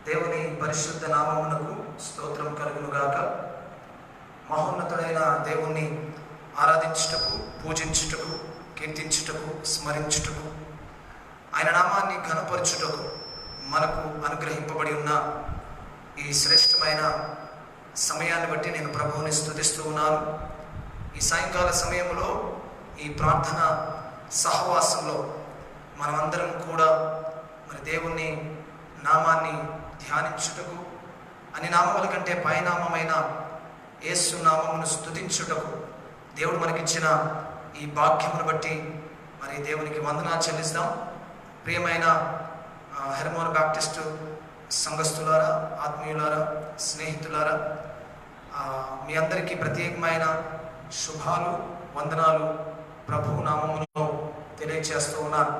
దేవుని పరిశుద్ధ నామమునకు స్తోత్రం కలుగునుగాక. మహోన్నతుడైన దేవుణ్ణి ఆరాధించుటకు, పూజించుటకు, కీర్తించుటకు, స్మరించుటకు, ఆయన నామాన్ని ఘనపరచుటకు మనకు అనుగ్రహింపబడి ఉన్న ఈ శ్రేష్టమైన సమయాన్ని బట్టి నేను ప్రభువుని స్తుతిస్తూ ఉన్నాను. ఈ సాయంకాల సమయంలో ఈ ప్రార్థన సహవాసంలో మనమందరం కూడా మరి దేవుని నామాన్ని ధ్యానించుటకు, అన్ని నామముల కంటే పైనామమైన యేసు నామమును స్తుతించుటకు దేవుడు మనకిచ్చిన ఈ భాగ్యమును బట్టి మరి దేవునికి వందనాలు చెల్లిస్తాం. ప్రియమైన హెర్మోన్ బ్యాప్టిస్టు సంఘస్థులారా, ఆత్మీయులారా, స్నేహితులారా, మీ అందరికీ ప్రత్యేకమైన శుభాలు, వందనాలు ప్రభు నామములో తెలియజేస్తూ ఉన్నాను.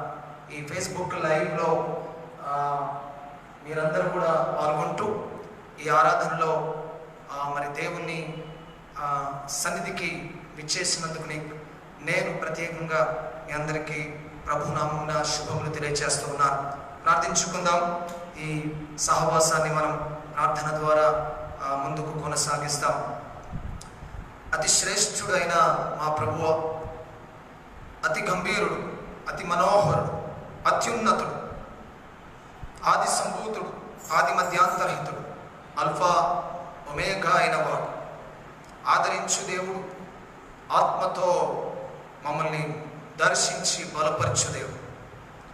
ఈ ఫేస్బుక్ లైవ్లో మీరందరూ కూడా పాల్గొంటూ ఈ ఆరాధనలో మరి దేవుని సన్నిధికి విచ్చేసినందుకు నేను ప్రత్యేకంగా మీ అందరికీ ప్రభునామమున శుభములు తెలియజేస్తూ ఉన్నాను. ప్రార్థించుకుందాం. ఈ సహవాసాన్ని మనం ప్రార్థన ద్వారా ముందుకు కొనసాగిస్తాం. అతి శ్రేష్ఠుడైన మా ప్రభువు, అతి గంభీరుడు, అతి మనోహరుడు, అత్యున్నతుడు, ఆది సంభూతుడు, ఆది మధ్యాంతరహితుడు, అల్ఫా ఒమేగా అయిన వాడు, ఆదరించు దేవుడు, ఆత్మతో మమ్మల్ని దర్శించి బలపరచు దేవుడు,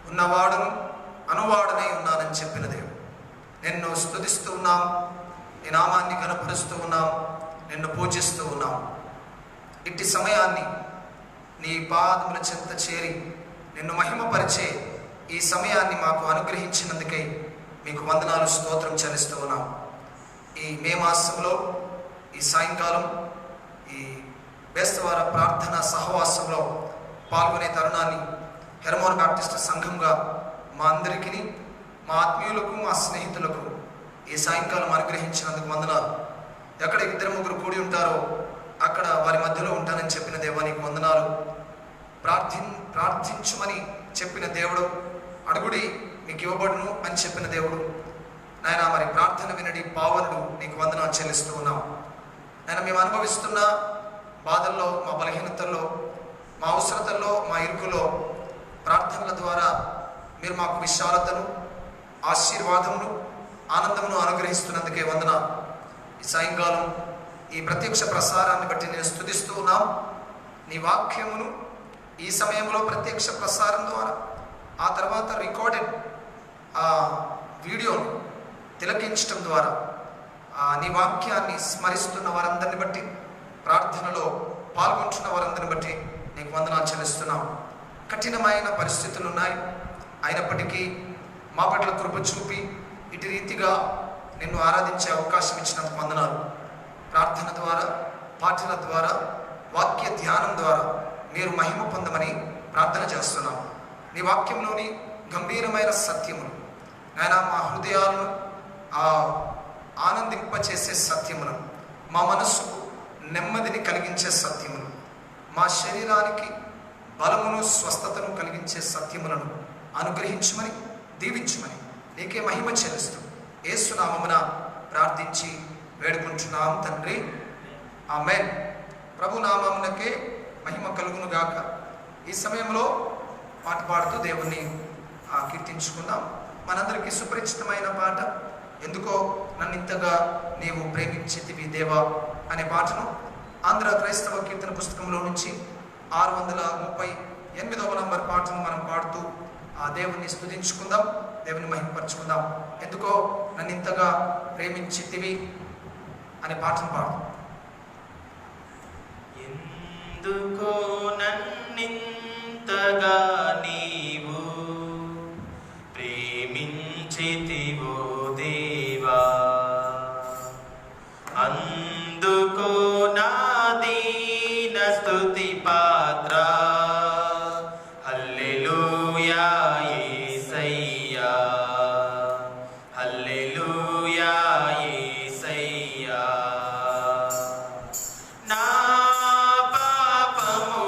ఉన్నవాడును అనువాడనై ఉన్నానని చెప్పిన దేవుడు, నిన్ను స్తుతిస్తూ ఉన్నాం, నీ నామాన్ని కనపరుస్తూ ఉన్నాం, నిన్ను పూజిస్తూ ఉన్నాం. ఇట్టి సమయాన్ని నీ పాదముల చెంత చేరి నిన్ను మహిమపరిచే ఈ సమయాన్ని మాకు అనుగ్రహించినందుకై మీకు వందనాలు, స్తోత్రం చెల్లిస్తూ ఉన్నాం. ఈ మే మాసంలో ఈ సాయంకాలం ఈ బేస్తవార ప్రార్థన సహవాసంలో పాల్గొనే తరుణాన్ని హెర్మోన్ బ్యాప్టిస్ట్ సంఘంగా మా అందరికీ, మా ఆత్మీయులకు, మా స్నేహితులకు ఈ సాయంకాలం అనుగ్రహించినందుకు వందనాలు. ఎక్కడ ఇద్దరు ముగ్గురు కూడి ఉంటారో అక్కడ వారి మధ్యలో ఉంటానని చెప్పిన దేవానికి వందనాలు. ప్రార్థించుమని చెప్పిన దేవుడు, అడుగుడి మీకు ఇవ్వబడును అని చెప్పిన దేవుడు, నాయన మరి ప్రార్థన వినడి పావనుడు, నీకు వందనాలు చెల్లిస్తూ ఉన్నాం. నాయన మేము అనుభవిస్తున్న బాధల్లో, మా బలహీనతల్లో, మా అవసరతల్లో, మా ఇరుకులో ప్రార్థనల ద్వారా మీరు మాకు విశాలతను, ఆశీర్వాదమును, ఆనందమును అనుగ్రహిస్తున్నందుకే వందనాలు. ఈ సాయంకాలం ఈ ప్రత్యక్ష ప్రసారాన్ని బట్టి నేను స్తుతిస్తూ ఉన్నాం. నీ వాక్యమును ఈ సమయంలో ప్రత్యక్ష ప్రసారం ద్వారా, ఆ తర్వాత రికార్డెడ్ వీడియోను తిలకించడం ద్వారా నీ వాక్యాన్ని స్మరిస్తున్న వారందరిని బట్టి, ప్రార్థనలో పాల్గొంటున్న వారందరిని బట్టి నీకు వందనాలు చెల్లిస్తున్నాం. కఠినమైన పరిస్థితులు ఉన్నాయి, అయినప్పటికీ మా పట్ల కృప చూపి ఇటు రీతిగా నిన్ను ఆరాధించే అవకాశం ఇచ్చినందుకు వందనాలు. ప్రార్థన ద్వారా, పాటల ద్వారా, వాక్య ధ్యానం ద్వారా మీరు మహిమ పొందమని ప్రార్థన చేస్తున్నాం. నీ వాక్యంలోని గంభీరమైన సత్యమును నాయన మా హృదయాలను ఆనందింపచేసే సత్యములను, మా మనస్సుకు నెమ్మదిని కలిగించే సత్యమును, మా శరీరానికి బలమును, స్వస్థతను కలిగించే సత్యములను అనుగ్రహించమని, దీవించమని నీకే మహిమ చెల్లిస్తూ యేసు నామమున ప్రార్థించి వేడుకుంటున్నాం తండ్రి, ఆమేన్. ప్రభు నామమునకే మహిమ కలుగును గాక. ఈ సమయంలో పాట పాడుతూ దేవుణ్ణి కీర్తించుకుందాం. మనందరికీ సుపరిచితమైన పాట, ఎందుకో నన్ను ఇంతగా నీవు ప్రేమించితివి దేవా అనే పాటను ఆంధ్ర క్రైస్తవ కీర్తన పుస్తకంలో నుంచి 638వ నంబర్ పాటను మనం పాడుతూ ఆ దేవుణ్ణి స్తుతించుకుందాం, దేవుని మహిమపరచుకుందాం. ఎందుకో నన్ను ఇంతగా ప్రేమించితివి అనే పాటను పాడు. ఎందుకో నన్నింతగా నీవు ప్రేమించితివో దేవా, అందుకో నా దీన స్తుతి పాత్ర, హల్లెలూయా యేసయ్యా, హల్లెలూయా యేసయ్యా. నా పాపము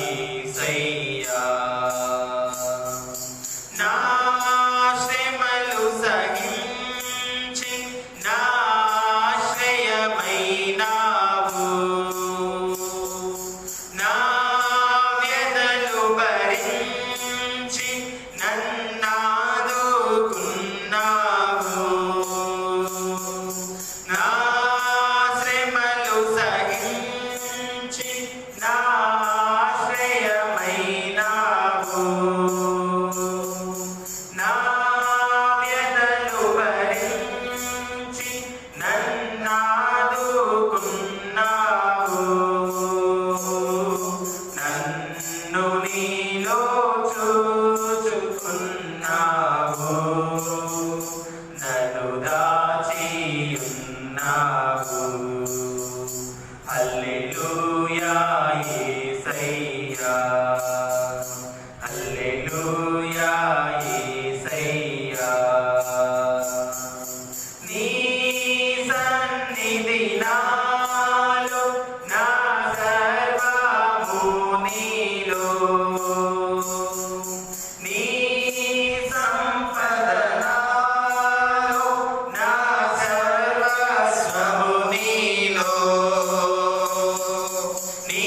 యేసయ్యా నా శ్రమలు సహించి నా ఆశ్రయమైనావు నా వ్యధలు భరించి నన్నాదుకున్నావు నా శ్రమలు సహించి నా ఆశ్రయమైనావు నా వ్యధలు భరించి నన్నాదుకున్నావు నన్ను నీలో చూచుకున్నావు నన్ను దాచియున్నావు హల్లెలూయా యేసయ్యా హల్లెలూయా యేసయ్యా నీ సన్నిధి నాలో నా సర్వము నీలో నీ సంపద నాలో నా సర్వస్వము నీలో నీ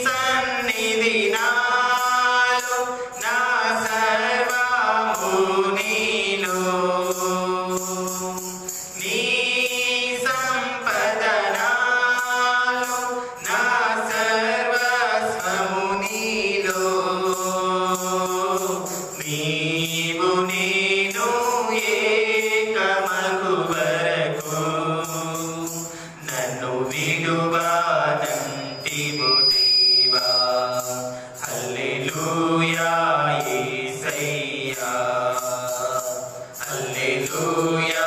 సన్నిధి నాలో నా సర్వము నీలో నీ సంపద నాలో నా సర్వస్వము నీలో నీవు నేను ఏకమగు వరకు నన్ను విడువనంటివు దేవా హల్లెలూయా యేసయ్యా హల్లెలూయా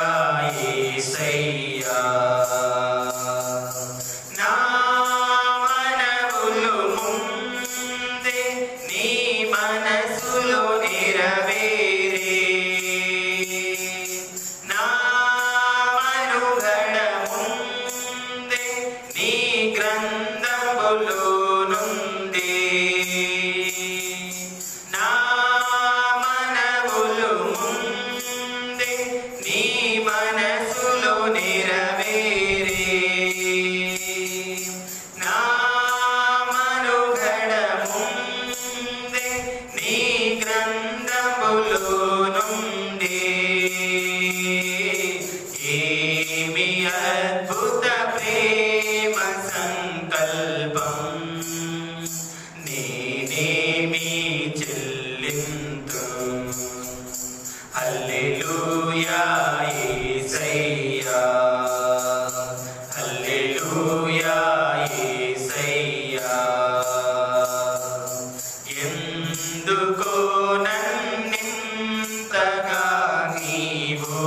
యేసయ్యా నా మనవులు ముందే నీ మనసులో నెరవేరే నా మనుగడ ముందే నీ గ్రంథములో నుండే నా మనవులు ముందే నీ మనసులో నెరవేరే నా మనుగడ ముందే నీ గ్రంథములో నుండే ఏమి అద్భుత ప్రేమ సంకల్పం నేనేమి చెల్లింతు హల్లెలూయా యేసయ్యా హల్లెలూయా యేసయ్యా ఎందుకో నన్నింతగా నీవు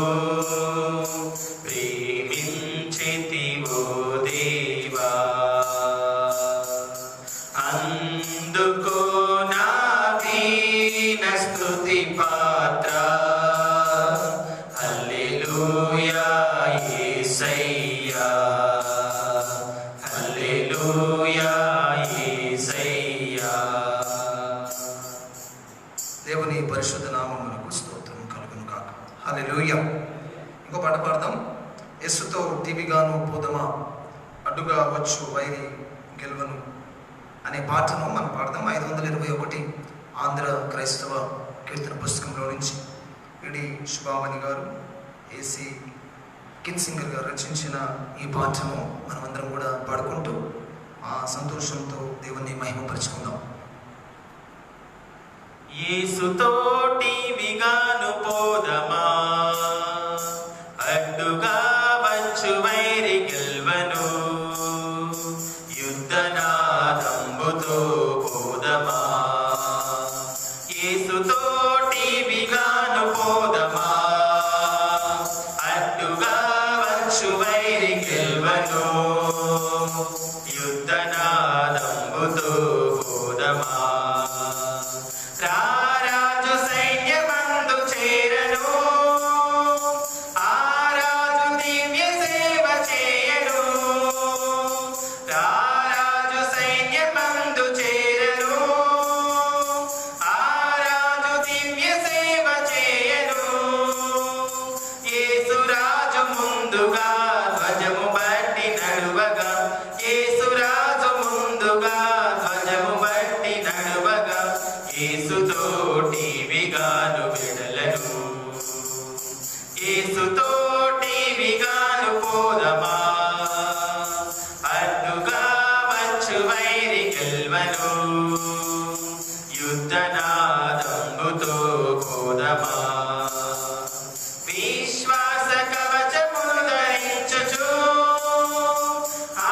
ప్రేమించితివో దేవా అందుకో నా దీన స్తుతి పాత్ర హల్లెలూయా యేసయ్యా హల్లెలూయా యేసయ్యా దేవుని పరిశుద్ధ నామమునకు స్తోత్రం కలుగును కాక. హల్లెలూయా. ఇంకో పాట పాడదాం. యేసుతో దివిగాను పోదమా అడ్డుగా వచ్చు వైరి గెలువను అనే పాటను మనం పాడదాం. 521 ఆంధ్ర క్రైస్తవ కీర్తన పుస్తకంలో నుంచి ఇడి శుభామణి గారు, ఏసీ కిన్సింగర్ గారు రచించిన ఈ పాటను మనమందరం కూడా పాడుకుంటూ ఆ సంతోషంతో దేవుణ్ణి మహిమపరుచుకుందాం. యేసుతోటి విగాను పోదమా అడ్డుగా వచ్చు వైరి గెల్వను యుద్ధనాదంబుతో పోదమా యేసుతోటి విగాను పోదమా అడ్డుగా వచ్చు వైరి గెల్వను యుద్ధనాదంబుతో పోదమా రారాజు యుద్ధనాదంబుతో కోదమా విశ్వాస కవచమును ధరించుచు ఆ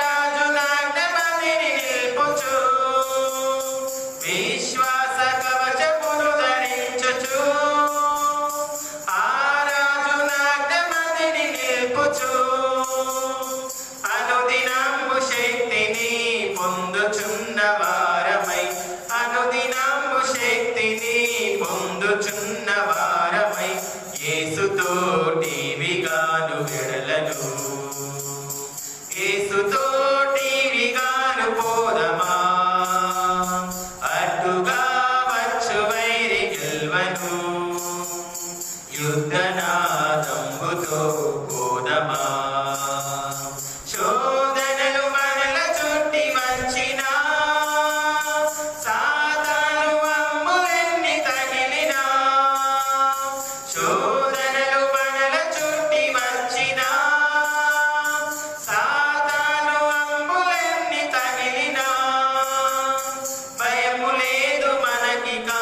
రాజునాజ్ఞమదిని నిల్పుచు విశ్వాస కవచమును ధరించుచు ఆ రాజునాజ్ఞమదిని నిల్పుచు అనుదినంబు శక్తిని పొందుచున్న వారమై అనుదినంబు శక్తిని పొందుచున్న వారమై యేసుతోటివిగాను వెడలను యేసుతోటివిగాను పోదమా అడ్డుగా వచ్చు వైరి గెల్వను యుద్ధనాదంబుతో పోదమా శోధనలు మనల చుట్టి వచ్చినా సాతాను అమ్ములెన్ని తగిలినా శోధనలు మనల చుట్టి వచ్చినా సాతాను అమ్ములెన్ని తగిలినా భయము లేదు మనకికా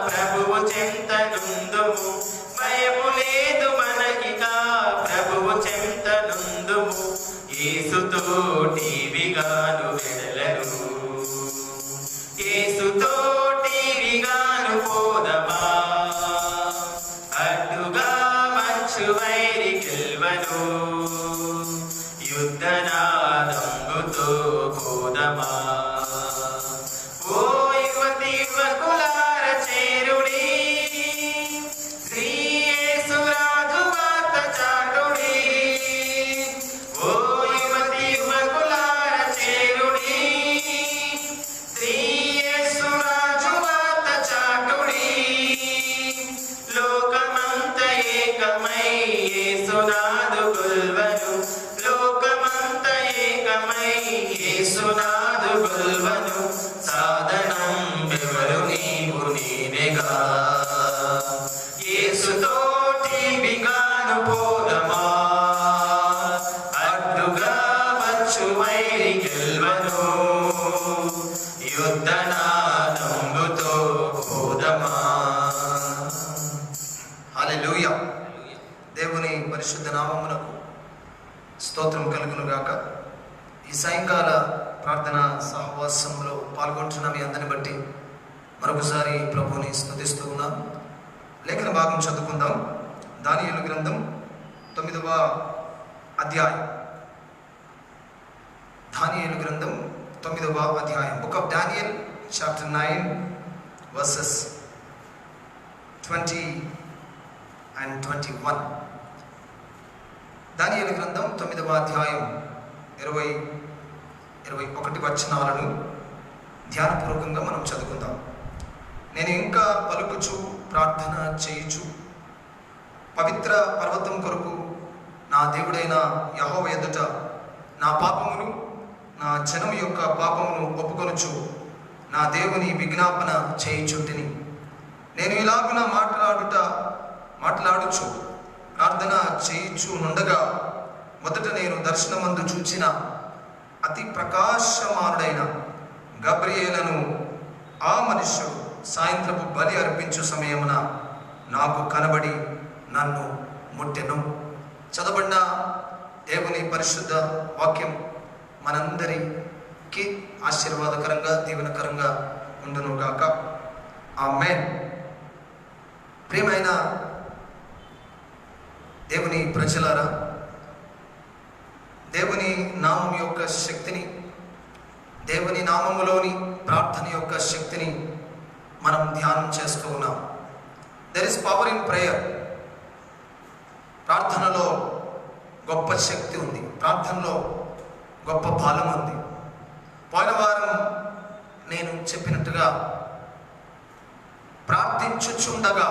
ప్రభువు చెంతనుందుము భయము లేదు మనకికా ప్రభువు చెంతనుందుము యేసుతోటివిగాను వెడలను యేసుతోటివిగాను పోదమా అడ్డుగా వచ్చు వైరి గెల్వను యుద్ధనాదంబుతో పోదమా ఓ యువతి యువకులార చేరుడి శ్రీ యేసురాజు వార్త చాటుడి ఓ యువతి యువకులార చేరుడి శ్రీ యేసురాజు వార్త చాటుడి లోకమంత ఏకమై యేసునాదు గొల్వను లోకమంత ఏకమై యేసునాదు గొల్వను సాధనం ఎవరు నీవు నేనేగా యేసుతోటివిగాను పోదమా అడ్డుగా వచ్చు వైరి గెల్వను యుద్ధనాదంబుతో పోదమా. హల్లెలూయా. దేవుని పరిశుద్ధ నామమునకు స్తోత్రం కలుగును గాక. ఈ సాయంకాల ప్రార్థన సహవాసంలో పాల్గొంటున్న మీ అందరిని బట్టి మరొకసారి ప్రభువుని స్తుతిస్తూ ఉన్నాను. లేఖన భాగం చదువుకుందాం. దానియేలు గ్రంథం 9వ అధ్యాయం. దానియేలు గ్రంథం 9వ అధ్యాయం. Book of Daniel chapter 9 versus 20 and 21. దానియేలు గ్రంథం 9వ అధ్యాయం 20-21 వచనాలను ధ్యానపూర్వకంగా మనం చదువుకుందాం. నేను ఇంకా పలుకుచు ప్రార్థన చేయుచు పవిత్ర పర్వతం కొరకు నా దేవుడైన యెహోవా ఎదుట నా పాపమును నా జనం యొక్క పాపమును ఒప్పుకొనుచు నా దేవుని విజ్ఞాపన చేయుచుంటిని. నేను ఇలాగున మాట్లాడుచు ప్రార్థన చేయుచు నుండగా మొదట నేను దర్శనమందు చూచిన అతి ప్రకాశమానుడైన గబ్రియేలను ఆ మనుష్యుడు సాయంత్రపు బలి అర్పించు సమయమున నాకు కనబడి నన్ను ముట్టెను. చదవబడిన దేవుని పరిశుద్ధ వాక్యం మనందరికీ ఆశీర్వాదకరంగా దీవెనకరంగా ఉండును గాక. ఆమేన్. ప్రియమైన దేవుని ప్రజలారా, దేవుని నామం యొక్క శక్తిని, దేవుని నామములోని ప్రార్థన యొక్క శక్తిని మనం ధ్యానం చేస్తూ ఉన్నాం. There is power in prayer. ప్రార్థనలో గొప్ప శక్తి ఉంది. ప్రార్థనలో గొప్ప బలం ఉంది. పోయిన వారం నేను చెప్పినట్టుగా ప్రార్థించుచుండగా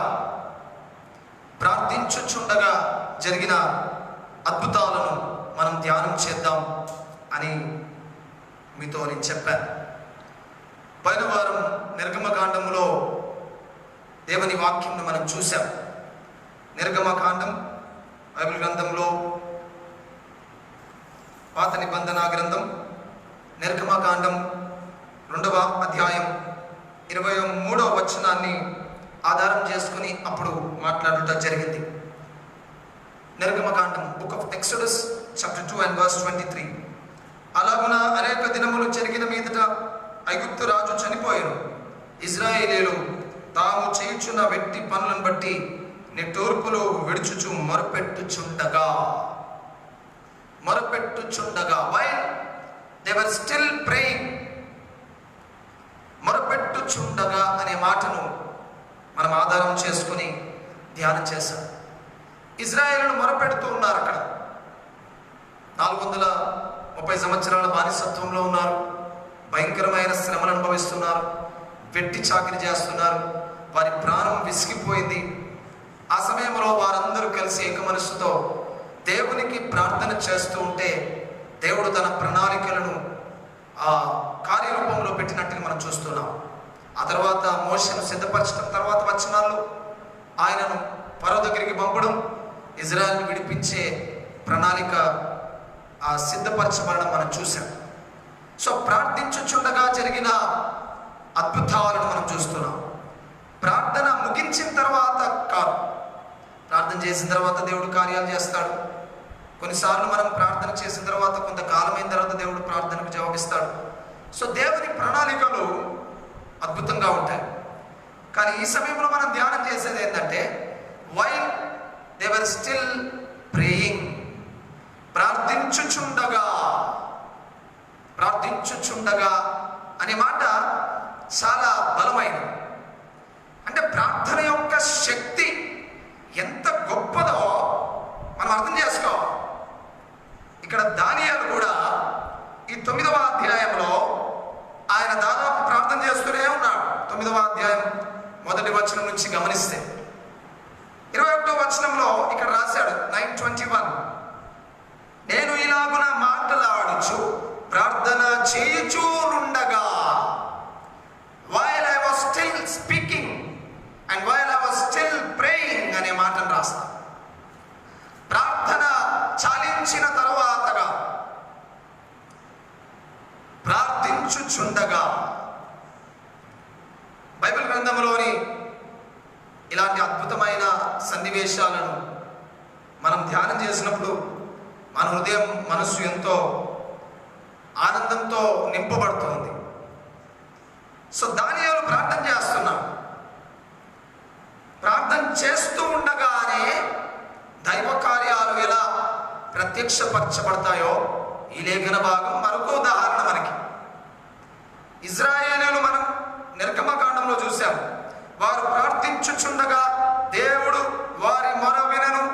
జరిగిన అద్భుతాలను మనం ధ్యానం చేద్దాం అని మీతో నేను చెప్పాను. పోయిన వారం నిర్గమకాండంలో దేవుని వాక్యంను మనం చూసాం. నిర్గమకాండం బైబిల్ గ్రంథంలో పాత నిబంధన గ్రంథం, నిర్గమకాండం 2వ అధ్యాయం 23వ వచనాన్ని ఆధారం చేసుకుని అప్పుడు మాట్లాడటం జరిగింది. నిర్గమకాండం, book of exodus chapter 2 and verse 23. అలాగున అనేక దినములు జరిగిన మీదట ఐగుప్తు రాజు చనిపోయాను. ఇజ్రాయేలీలు తాము చేయుచున్న వెట్టి పనులను బట్టి నిట్టూర్పులు విడుచుచు మొరపెట్టుచుండగా while they were still praying, మొరపెట్టుచుండగా అనే మాటను మనం ఆధారం చేసుకుని ధ్యానం చేశాం. ఇజ్రాయేలును మొరపెడుతూ ఉన్నారు. అక్కడ 430 సంవత్సరాల బానిసత్వంలో ఉన్నారు. భయంకరమైన శ్రమను అనుభవిస్తున్నారు. వెట్టి చాకిరి చేస్తున్నారు. వారి ప్రాణం విసిగిపోయింది. ఆ సమయంలో వారందరూ కలిసి ఏక మనస్సుతో దేవునికి ప్రార్థన చేస్తూ ఉంటే దేవుడు తన ప్రణాళికలను ఆ కార్యరూపంలో పెట్టినట్టుగా మనం చూస్తున్నాం. ఆ తర్వాత మోషేను సిద్ధపరచడం, తర్వాత వచనాల్లో ఆయనను ఫరో దగ్గరికి పంపడం, ఇజ్రాయెల్ని విడిపించే ప్రణాళిక సిద్ధపరచబడడం మనం చూసాం. సో ప్రార్థించుచుండగా జరిగిన అద్భుతాలను మనం చూస్తున్నాం. ప్రార్థన ముగించిన తర్వాత కాదు, ప్రార్థన చేసిన తర్వాత దేవుడు కార్యాలు చేస్తాడు. కొన్నిసార్లు మనం ప్రార్థన చేసిన తర్వాత కొంతకాలమైన తర్వాత దేవుడు ప్రార్థనకు జవాబిస్తాడు. సో దేవుని ప్రణాళికలు అద్భుతంగా ఉంటాయి. కానీ ఈ సమయంలో మనం ధ్యానం చేసేది ఏంటంటే, while they were still praying, ప్రార్థించుచుండగా అనే మాట చాలా బలమైనది. అంటే ప్రార్థన యొక్క శక్తి ఎంత గొప్పదో మనం అర్థం చేసుకోవాలి. ఇక్కడ దానియేలు కూడా ఈ 9వ అధ్యాయంలో ఆయన దాదాపు ప్రార్థన చేస్తూనే ఉన్నాడు. 9వ అధ్యాయం 1వ వచనం నుంచి గమనిస్తే 21వ వచనంలో ఇక్కడ రాశాడు 9:21, నేను ఇలాగున మాట్లాడుచు ప్రార్థన చేయుచూనుండగా, while I was still speaking and while I was still praying అనే మాటను రాస్తా. ప్రార్థన చాలించిన తరువాతగా ప్రార్థించుచుండగా. బైబిల్ గ్రంథంలోని ఇలాంటి అద్భుతమైన సన్నివేశాలను మనం ధ్యానం చేసినప్పుడు మన హృదయం, మనస్సు ఎంతో ఆనందంతో నింపబడుతుంది. సో దానియేలు ప్రార్థన చేస్తున్నాడు. ప్రార్థన చేస్తూ ఉండగానే దైవ కార్యాలు ఎలా ప్రత్యక్షపరచబడతాయో ఈ లేఖన భాగం మరొక ఉదాహరణ మనకి. ఇజ్రాయేలీయులు మనం నిర్గమకాండంలో చూసాం. వారు ప్రార్థించుచుండగా దేవుడు వారి మొర వినను,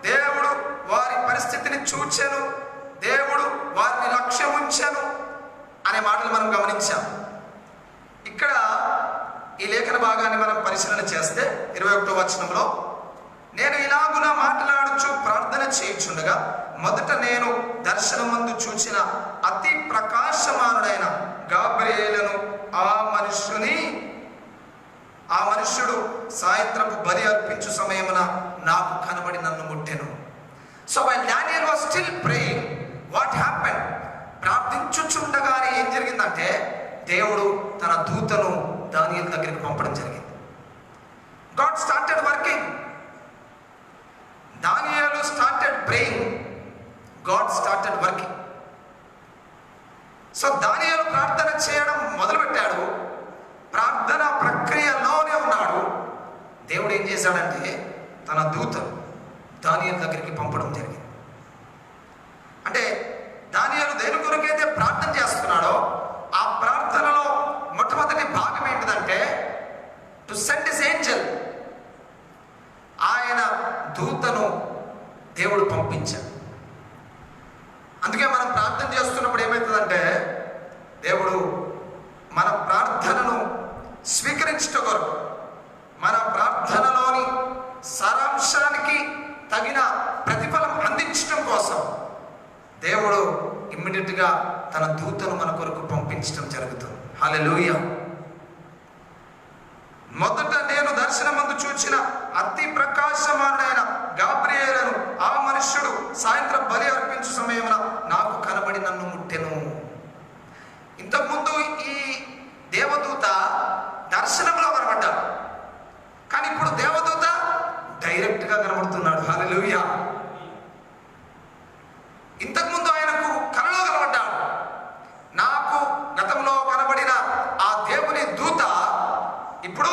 దేవుడు వారి పరిస్థితిని చూచెను, దేవుడు వారిని లక్ష్యం ఉంచెను అనే మాటలు మనం గమనించాం. ఇక్కడ ఈ లేఖన భాగాన్ని మనం పరిశీలన చేస్తే 21వ వచనంలో, నేను ఇలాగున మాట్లాడుచు ప్రార్థన చేయుచుండగా మొదట నేను దర్శనమందు చూచిన అతి ప్రకాశమానుడైన గాబ్రియేలును ఆ మనుష్యుడు సాయంత్రపు బలి అర్పించు సమయమున నాకు కనబడి నన్ను ముట్టెను. So while Daniel was still praying, what happened? ప్రార్థించుచుండగానే ఏం జరిగిందంటే దేవుడు తన దూతను దానియేలు దగ్గరికి పంపడం జరిగింది. God started working. దానియేలు started praying, God started working. So దానియేలు ప్రార్థన చేయడం మొదలుపెట్టాడు. ప్రార్థన ప్రక్రియలోనే ఉన్నాడు. దేవుడు ఏం చేశాడంటే తన దూతను దానియేలు దగ్గరికి పంపడం జరిగింది. అంటే దానియేలు దేని కొరకైతే ప్రార్థన చేస్తున్నాడో ఆ ప్రార్థనలో మొట్టమొదటి భాగం ఏంటిదంటే టు సెండ్ హిస్ ఏంజెల్. ఆయన దూతను దేవుడు పంపించాడు. అందుకే మనం ప్రార్థన చేస్తున్నప్పుడు ఏమవుతుందంటే దేవుడు మన ప్రార్థనను స్వీకరించడం కొరకు, మన ప్రార్థనలోని సారాంశానికి తగిన ప్రతిఫలం అందించడం కోసం దేవుడు ఇమ్మీడియట్గా తన దూతను మన కొరకు పంపించడం జరుగుతుంది. హల్లెలూయా. మొదట నేను దర్శనమందు చూచిన అతి ప్రకాశమానుడైన గాబ్రియేలును ఆ మనుష్యుడు సాయంత్రం బలి అర్పించు సమయమున నాకు కనబడి నన్ను ముట్టెను. ఇంతకుముందు ఈ దర్శనంలో కనబడ్డాడు. కానీ ఇప్పుడు దేవదూత డైరెక్ట్ గా కనబడుతున్నాడు. హల్లెలూయా. ఇంతకుముందు ఆయనకు కలలో కనబడ్డాడు. నాకు గతంలో కనబడిన ఆ దేవుని దూత ఇప్పుడు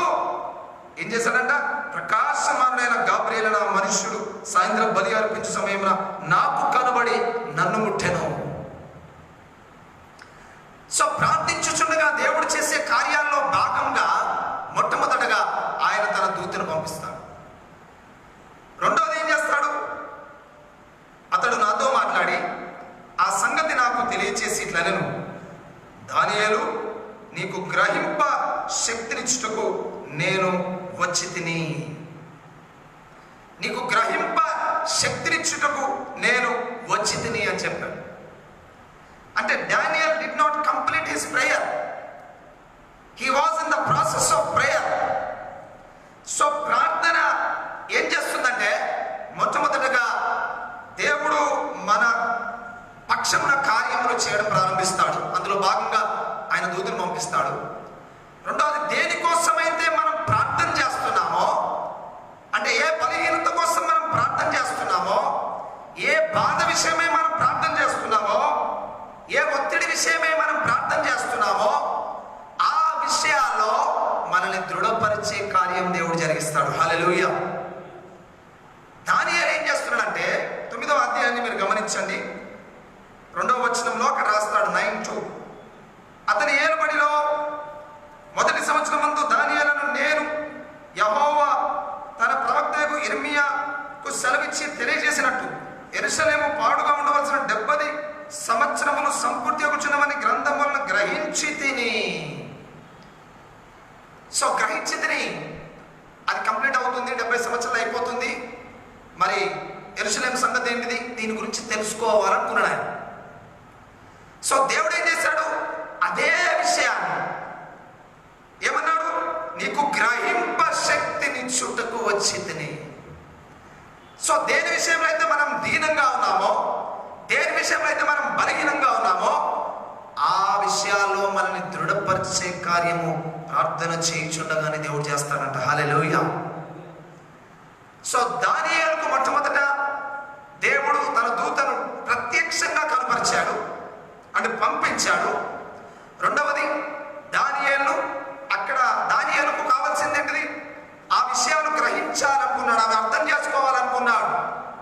ఏం చేశాడంట? ప్రకాశమానుడైన గాబ్రియేలు అనే మనుష్యుడు సాయంత్రం బలి అర్పించే సమయంలో నాకు కనబడి నన్ను ముట్టెను. సో ప్రార్థించుచుండగా దేవుడు చేసే కార్యాల్లో భాగంగా మొట్టమొదటగా ఆయన తన దూతను పంపిస్తాడు. రెండవది ఏం చేస్తాడు? అతడు నాతో మాట్లాడి ఆ సంగతి నాకు తెలియచేసి ఇట్లనెను, దానియేలు, నీకు గ్రహింప శక్తినిచ్చుటకు నేను వచ్చి తిని. నీకు గ్రహింప శక్తినిచ్చుటకు నేను వచ్చి తిని అని చెప్పాడు. అంటే Daniel did not complete his prayer. He was in the process of prayer. So ప్రార్థన ఏం చేస్తుందంటే, మొట్టమొదటిగా దేవుడు మన పక్షమున కార్యములు చేయడం ప్రారంభిస్తాడు. అందులో భాగంగా ఆయన దూతను పంపిస్తాడు. రెండవది, దేనికోసమైతే మనం ప్రార్థన చేస్తున్నామో, అంటే ఏ బలహీనత కోసం మనం ప్రార్థన చేస్తున్నామో, ఏ బాధ విషయమై మనం ప్రార్థన చేస్తున్నామో, ఏ ఒత్తిడి విషయమై మనం ప్రార్థన చేస్తున్నామో, ఆ విషయాల్లో మనల్ని దృఢపరిచే కార్యం దేవుడు జరిగిస్తాడు. హల్లెలూయా. దానియేలు ఏం చేస్తున్నాడంటే, 9వ అధ్యాయాన్ని మీరు గమనించండి. 2వ వచనంలో అక్కడ రాస్తాడు 9:2. అతని ఏలుబడిలో మొదటి సంవత్సరం మందు దానియేలును నేను యెహోవా తన ప్రవక్తయగు యిర్మీయాకు సెలవిచ్చి తెలియజేసినట్టు యెరూషలేము పాడుగా ఉండవలసిన 70 సంవత్సరములు సంపూర్తి అగుచున్నవని గ్రంథములను గ్రహించి తిని. సో గ్రహించి తిని, అది కంప్లీట్ అవుతుంది, 70 సంవత్సరాలు అయిపోతుంది. మరి యెరూషలేము సంగతి ఏంటిది? దీని గురించి తెలుసుకోవాలనుకున్నాడు ఆయన. సో దేవుడు ఏం చేశాడు? అదే విషయాన్ని ఏమన్నాడు? నీకు గ్రహింప శక్తినిచ్చుటకు వచ్చి తిని. సో దేని విషయంలో అయితే మనం దీనంగా ఉన్నామో, దేని విషయంలో అయితే మనం బలహీనంగా ఉన్నామో, ఆ విషయాల్లో మనల్ని దృఢపరిచే కార్యము ప్రార్థన చేయించుండగానే దేవుడు చేస్తాడంట. హల్లెలూయా. సో దానియేలుకు మొట్టమొదట దేవుడు తన దూతను ప్రత్యక్షంగా కనపరిచాడు, అంటే పంపించాడు. రెండవది, దానియేలు అక్కడ దానియేలుకు కావాల్సింది ఏంటిది? ఆ విషయాలను గ్రహించాలనుకున్నాడు, అవి అర్థం చేసుకోవాలనుకున్నాడు,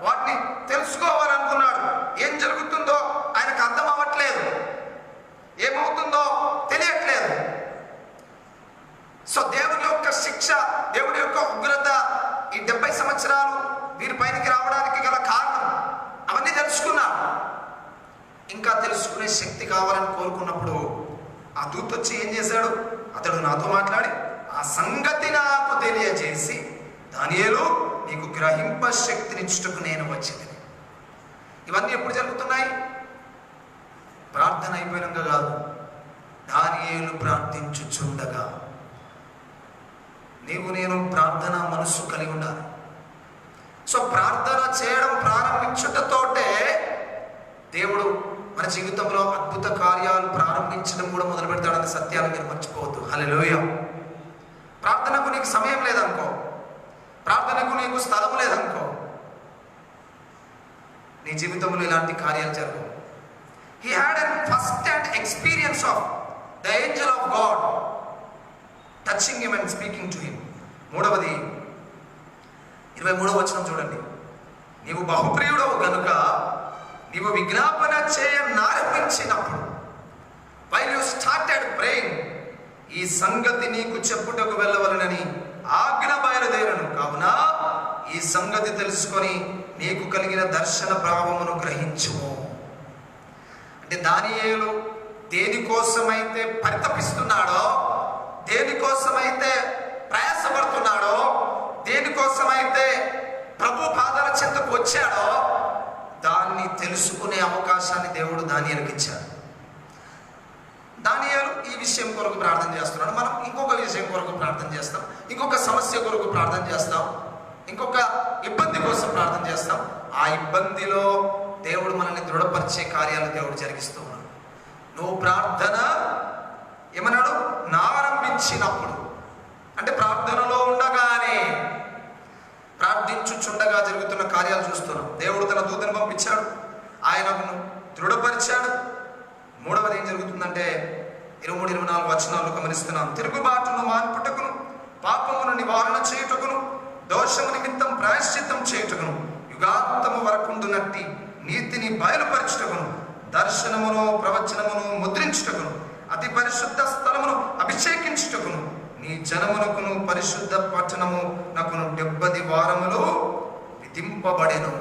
వాటిని తెలుసుకోవాలనుకున్నాడు. ఏం జరుగుతుందో ఆయనకు అర్థం అవ్వట్లేదు, ఏమవుతుందో తెలియట్లేదు. సో దేవుని యొక్క శిక్ష, దేవుని యొక్క ఉగ్రత, ఈ 70 సంవత్సరాలు వీరి పైనకి రావడానికి గల కారణం అవన్నీ తెలుసుకున్నాడు. ఇంకా తెలుసుకునే శక్తి కావాలని కోరుకున్నప్పుడు ఆ దూత వచ్చి ఏం చేశాడు? అతడు నాతో మాట్లాడి ఆ సంగతి నాకు తెలియజేసి, దానియేలు, నీకు గ్రహింప శక్తినిచ్చుటకు నేను వచ్చింది. ఇవన్నీ ఎప్పుడు జరుగుతున్నాయి? ప్రార్థన అయిపోయినాక కాదు, దానియేలు ప్రార్థించుచుండగా. నీవు నేను ప్రార్థన మనస్సు కలిగి ఉండాలి. సో ప్రార్థన చేయడం ప్రారంభించుటతోటే దేవుడు మన జీవితంలో అద్భుత కార్యాలు ప్రారంభించడం కూడా మొదలు పెడతాడనే సత్యాన్ని మీరు మర్చిపోవద్దు. హల్లెలూయా. ప్రార్థనకు నీకు సమయం లేదనుకో, ప్రార్థనకు నీకు స్థలం లేదనుకో, నీ జీవితంలో ఇలాంటి కార్యాలు జరగవు. He had a first-hand experience of the angel of God touching him and speaking to him. మూడవది 23వ వచనం చూడండి. నీవు బహుప్రియుడవు గనుక నీవు విజ్ఞాపన చేయనారంభించినప్పుడు, while you started praying, ఈ సంగతి నీకు చెప్పుటకు వెళ్ళవలనని ఆజ్ఞ బయలుదేరను. కావున ఈ సంగతి తెలుసుకొని నీకు కలిగిన దర్శన భావమును గ్రహించుము. అంటే దానియేలు దేనికోసమైతే పరితపిస్తున్నాడో, దేనికోసమైతే ప్రయాసపడుతున్నాడో, దేనికోసమైతే ప్రభు పాదాల చెంతకు వచ్చాడో దాన్ని తెలుసుకునే అవకాశాన్ని దేవుడు దానియేలుకి ఇచ్చాడు. దానియేలు ఈ విషయం కొరకు ప్రార్థన చేస్తున్నాడు. మనం ఇంకొక విషయం కొరకు ప్రార్థన చేస్తాం, ఇంకొక సమస్య కొరకు ప్రార్థన చేస్తాం, ఇంకొక ఇబ్బంది కోసం ప్రార్థన చేస్తాం. ఆ ఇబ్బందిలో దేవుడు మనల్ని దృఢపరిచే కార్యాలు దేవుడు జరిగిస్తూ ఉన్నాడు. నువ్వు ప్రార్థన ఏమన్నాడు? నారంభించినప్పుడు, అంటే ప్రార్థనలో ఉండగానే, ప్రార్థించుచుండగా జరుగుతున్న కార్యాలు చూస్తున్నాం. దేవుడు తన దూతను పంపించాడు, ఆయనను దృఢపరిచాడు. మూడవది ఏం జరుగుతుందంటే 23-24 వచనాలు గమనిస్తున్నాం. తిరుగుబాటును మాన్పుటకును, పాపమును నివారణ చేయుటకును, దోషము నిమిత్తం ప్రాయశ్చిత్తం చేయుటకును, యుగాంతము వరకుండునట్టి నీతిని బయలుపరచుటకును, దర్శనమును ప్రవచనమును ముద్రించుటకును, అతి పరిశుద్ధ స్థలమును అభిషేకించుటకును, నీ జనమునకును పరిశుద్ధ పట్టణము నకును 70 వారములు విధింపబడెను.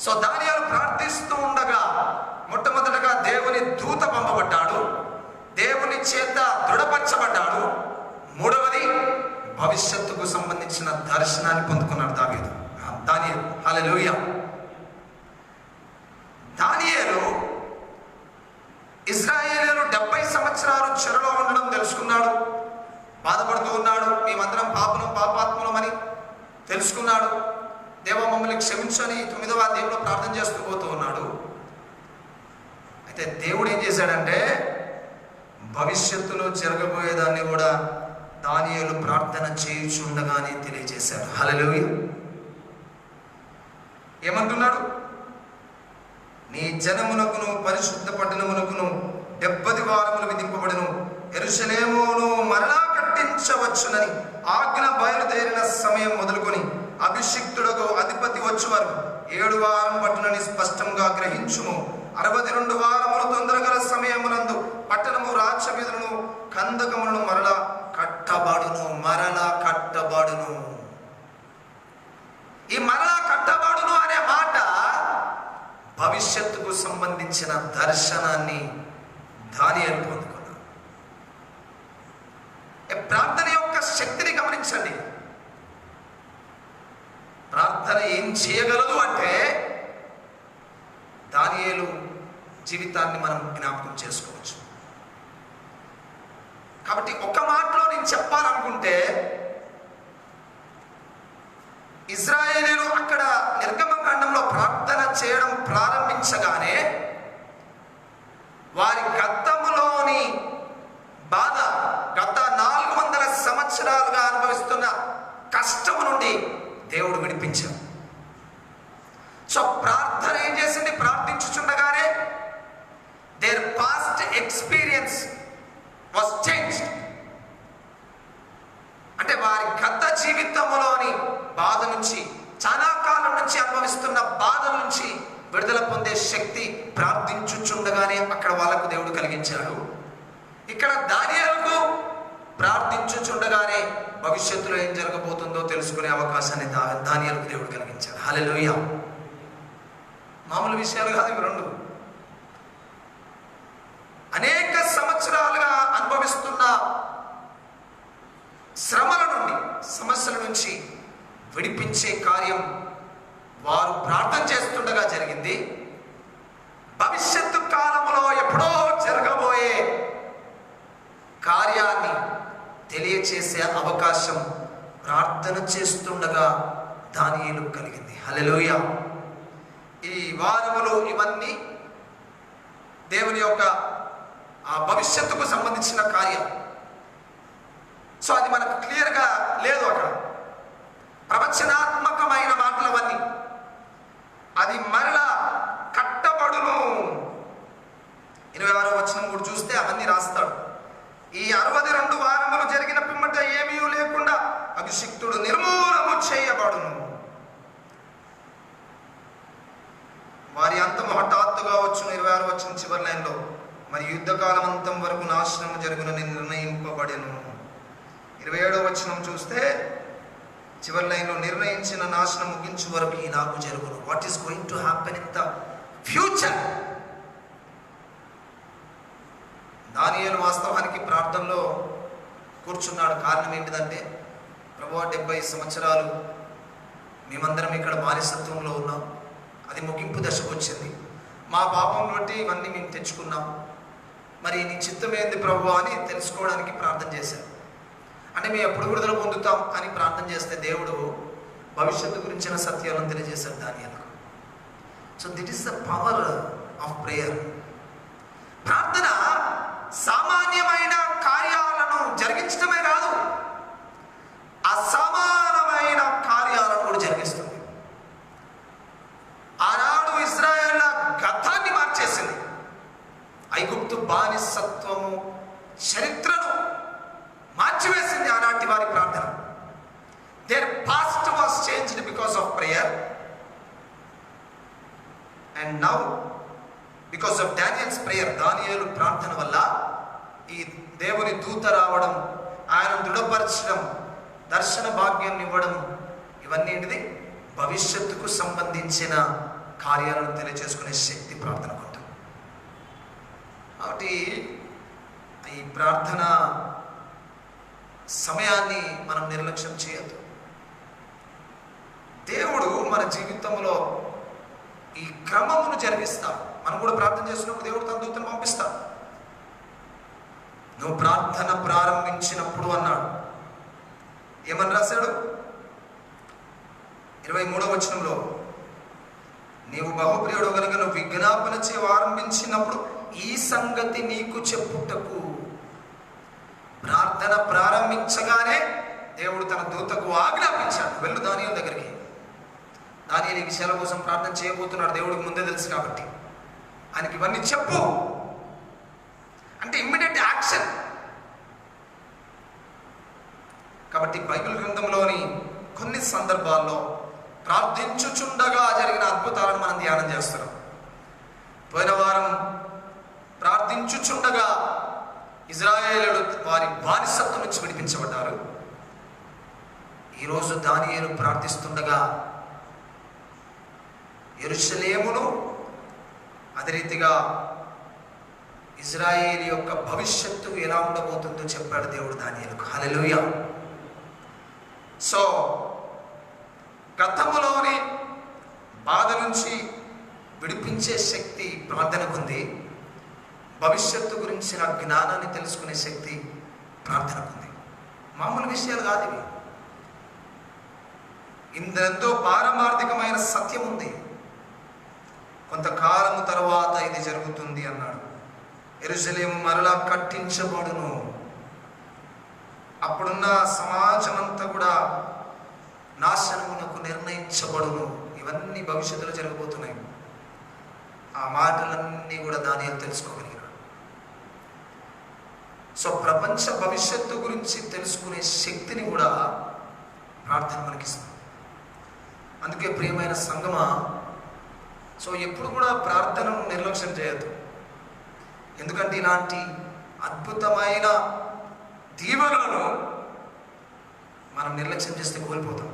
సో దానియేలు ప్రార్థిస్తూ ఉండగా మొట్టమొదటగా దేవుని దూత పంపబడ్డాడు, దేవుని చేత దృఢపరచబడ్డాడు. మూడవది భవిష్యత్తుకు సంబంధించిన దర్శనాన్ని పొందుకున్నాడు దానియేలు. హల్లెలూయా. దానియేలు ఇశ్రాయేలీయులు 70 సంవత్సరాలు చెరలో ఉండడం తెలుసుకున్నాడు, బాధపడుతూ ఉన్నాడు. మేమందరం పాపాత్ములమని తెలుసుకున్నాడు. దేవా మమ్మల్ని క్షమించని 9వ అధ్యాయంలో ప్రార్థన చేస్తూ పోతూ ఉన్నాడు. అయితే దేవుడు ఏం చేశాడంటే భవిష్యత్తులో జరగబోయేదాన్ని కూడా దానియేలు ప్రార్థన చేయుచుండగానే తెలియజేశాడు. హల్లెలూయా. ఏమంటున్నాడు? నీ జనమునకును పరిశుద్ధ పట్టణమునకును 70 వారములు విధింపబడును, యెరూషలేమును మరలా కట్టించవచ్చునని ఆజ్ఞ బయలుదేరిన సమయం మొదలుకొని అభిషిక్తుడకు అధిపతి వచ్చే వరకు 7 వారం పట్టునని స్పష్టంగా గ్రహించుము. 62 వారములు తొందరగల సమయమునందు పట్టణము రాజ్యవీధులను కందకములను మరలా కట్టబడును. ఈ మరలా కట్టబడును అనే మాట భవిష్యత్తుకు సంబంధించిన దర్శనాన్ని దానియేలు పొందుకున్నాడు. ప్రార్థన యొక్క శక్తిని గమనించండి. ప్రార్థన ఏం చేయగలదు అంటే దానియేలు జీవితాన్ని మనం జ్ఞాపకం చేసుకోవచ్చు. కాబట్టి ఒక మాటలో నేను చెప్పాలనుకుంటే, ఇశ్రాయేలీయులు అక్కడ నిర్గమకాండంలో ప్రార్థన చేయడం ప్రారంభించగానే వారి గతములోని బాధ, గత 400 సంవత్సరాలుగా అనుభవిస్తున్న కష్టము నుండి దేవుడు విడిపించాడు. సో ప్రార్థన ఏం చేసింది? ప్రార్థించుచుండగానే their past experience was changed. అంటే వారి గత జీవితంలోని బాధ నుంచి, చాలా కాలం నుంచి అనుభవిస్తున్న బాధ నుంచి విడుదల పొందే శక్తి ప్రార్థించుచుండగానే అక్కడ వాళ్ళకు దేవుడు కలిగించాడు. ఇక్కడ దానియేలుకు ప్రార్థించుచుండగానే భవిష్యత్తులో ఏం జరగబోతుందో తెలుసుకునే అవకాశాన్ని దానియేలుకు దేవుడు కలిగించాడు. హల్లెలూయా. మామూలు విషయాలు కాదు ఇవి రెండు. అనేక సంవత్సరాలుగా అనుభవిస్తున్న శ్రమల నుండి, సమస్యల నుంచి విడిపించే కార్యం వారు ప్రార్థన చేస్తుండగా జరిగింది. భవిష్యత్తు కాలంలో ఎప్పుడో జరగబోయే కార్యాన్ని తెలియచేసే అవకాశం ప్రార్థన చేస్తుండగా దానియేలు కలిగింది. హల్లెలూయా. ఈ వారములు ఇవన్నీ దేవుని యొక్క ఆ భవిష్యత్తుకు సంబంధించిన కార్యం. సో అది మనకు క్లియర్గా లేదు. అక్కడ ప్రవచనాత్మకమైన మాటలు అవన్నీ. అది మరలా కట్టబడును. 26వ వచనం కూడా చూస్తే అవన్నీ రాస్తాడు. ఈ 62 వారములు జరిగిన పిమ్మట ఏమీ లేకుండా అభిషిక్తుడు నిర్మూలము చేయబడును. వారి అంతము హఠాత్తుగా వచ్చును. 26వ వచనం చివరి లైన్లో, మరి యుద్ధకాలం అంతం వరకు నాశనం జరుగునని నిర్ణయింపబడెను. 27వ వచనం చూస్తే చివరి లైన్లో, నిర్ణయించిన నాశనం ముగించు వరకు ఈలాగు జరుగును. What is going to happen in the future. దానియేలు వాస్తవానికి ప్రార్థనలో కూర్చున్నాడు. కారణం ఏంటిదంటే, ప్రభువా 70 సంవత్సరాలు మేమందరం ఇక్కడ బానిసత్వంలో ఉన్నాం, అది ముగింపు దశకు వచ్చింది, మా పాపం బట్టి ఇవన్నీ మేము తెచ్చుకున్నాం, మరి నీ చిత్తం ఏంది ప్రభువా అని తెలుసుకోవడానికి ప్రార్థన చేశారు. అంటే మేము ఎప్పుడు విడుదల పొందుతాం అని ప్రార్థన చేస్తే దేవుడు భవిష్యత్తు గురించిన సత్యాలను తెలియజేశారు దానియేలుకు. So this is the power of prayer. ప్రార్థన సామాన్యమైన కార్యాలను జరిగించడమే కాదు, వారి ప్రార్థన. Their past was changed because of prayer, and now because of Daniel's prayer. దానియేలు ప్రార్థన వల్ల ఈ దేవుని దూత రావడం, ఆయన దృఢపరచడం, దర్శన భాగ్యం ఇవ్వడం, ఇవన్నీ ఏంటిది? భవిష్యత్తుకు సంబంధించిన కార్యాలను తెలియజేసుకునే శక్తి ప్రార్థనకు ఉంటుంది. కాబట్టి ఈ ప్రార్థన సమయాన్ని మనం నిర్లక్ష్యం చేయొద్దు. దేవుడు మన జీవితంలో ఈ క్రమమును జరిగిస్తాడు. మనం కూడా ప్రార్థన చేసినప్పుడు దేవుడు తన దూతను పంపిస్తాడు. నువ్వు ప్రార్థన ప్రారంభించినప్పుడు అన్నాడు. ఏమని రాశాడు? 23వ వచనంలో, నీవు బహుప్రియుడు కనుక నువ్వు విజ్ఞాపన చేయ ఆరంభించినప్పుడు ఈ సంగతి నీకు చెప్పుటకు. ప్రార్థన ప్రారంభించగానే దేవుడు తన దూతకు ఆజ్ఞాపించాడు, వెళ్ళు దానియేలు దగ్గరికి. దానియేలు ఈ విషయాల కోసం ప్రార్థన చేయబోతున్నాడు, దేవుడికి ముందే తెలుసు కాబట్టి ఆయనకి ఇవన్నీ చెప్పు అంటే ఇమ్మీడియట్ యాక్షన్. కాబట్టి బైబిల్ గ్రంథంలోని కొన్ని సందర్భాల్లో ప్రార్థించుచుండగా జరిగిన అద్భుతాలను మనం ధ్యానం చేస్తున్నాం. పోయిన వారం ప్రార్థించుచుండగా ఇజ్రాయేలీయులు వారి బానిసత్వం నుంచి విడిపించబడ్డారు. ఈరోజు దానియేలు ప్రార్థిస్తుండగా యెరూషలేమును, అదే రీతిగా ఇజ్రాయేల్ యొక్క భవిష్యత్తు ఎలా ఉండబోతుందో చెప్పాడు దేవుడు దానియేలుకు. హల్లెలూయా. సో గతములోని బాధ నుంచి విడిపించే శక్తి ప్రార్థనకు ఉంది. భవిష్యత్తు గురించిన జ్ఞానాన్ని తెలుసుకునే శక్తి ప్రార్థనకు ఉంది. మామూలు విషయాలు కాదు ఇవి. ఇందెంతో పారమార్థికమైన సత్యం ఉంది. కొంతకాలము తర్వాత ఇది జరుగుతుంది అన్నాడు. యెరూషలేము మరలా కట్టించబడును. అప్పుడున్న సమాజం అంతా కూడా నాశనమునకు నిర్ణయించబడును. ఇవన్నీ భవిష్యత్తులో జరగబోతున్నాయి. ఆ మాటలన్నీ కూడా దానియేలు తెలుసుకోగలిగాడు. సో ప్రపంచ భవిష్యత్తు గురించి తెలుసుకునే శక్తిని కూడా ప్రార్థన మనకిస్తుంది. అందుకే ప్రియమైన సంగమా, సో ఎప్పుడు కూడా ప్రార్థనను నిర్లక్ష్యం చేయొద్దు. ఎందుకంటే ఇలాంటి అద్భుతమైన దీవెనలను మనం నిర్లక్ష్యం చేస్తే కోల్పోతాం.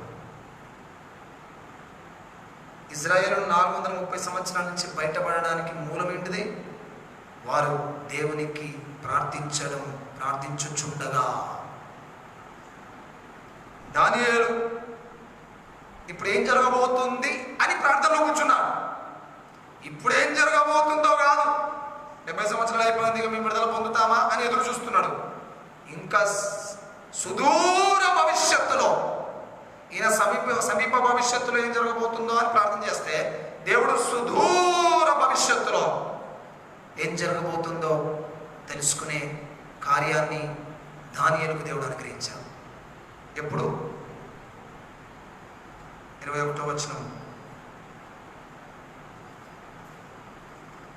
ఇజ్రాయేలు 430 సంవత్సరాల నుంచి బయటపడడానికి మూలం ఏంటిది? వారు దేవునికి ప్రార్థించుచుండగా. దానియేలు ఇప్పుడు ఏం జరగబోతుంది అని ప్రార్థనలో కూర్చున్నాడు. ఇప్పుడు ఏం జరగబోతుందో కాదు, 70 సంవత్సరాలు అయిపోయింది, ఇక మేము విడుదల పొందుతామా అని ఎదురు చూస్తున్నాడు. ఇంకా సుదూర భవిష్యత్తులో, ఈయన సమీప భవిష్యత్తులో ఏం జరగబోతుందో అని ప్రార్థన చేస్తే, దేవుడు సుదూర భవిష్యత్తులో ఏం జరగబోతుందో తెలుసుకునే కార్యాన్ని దానియేలుకు దేవుడు అనుగ్రహించాడు. ఎప్పుడు? 21వ వచనం.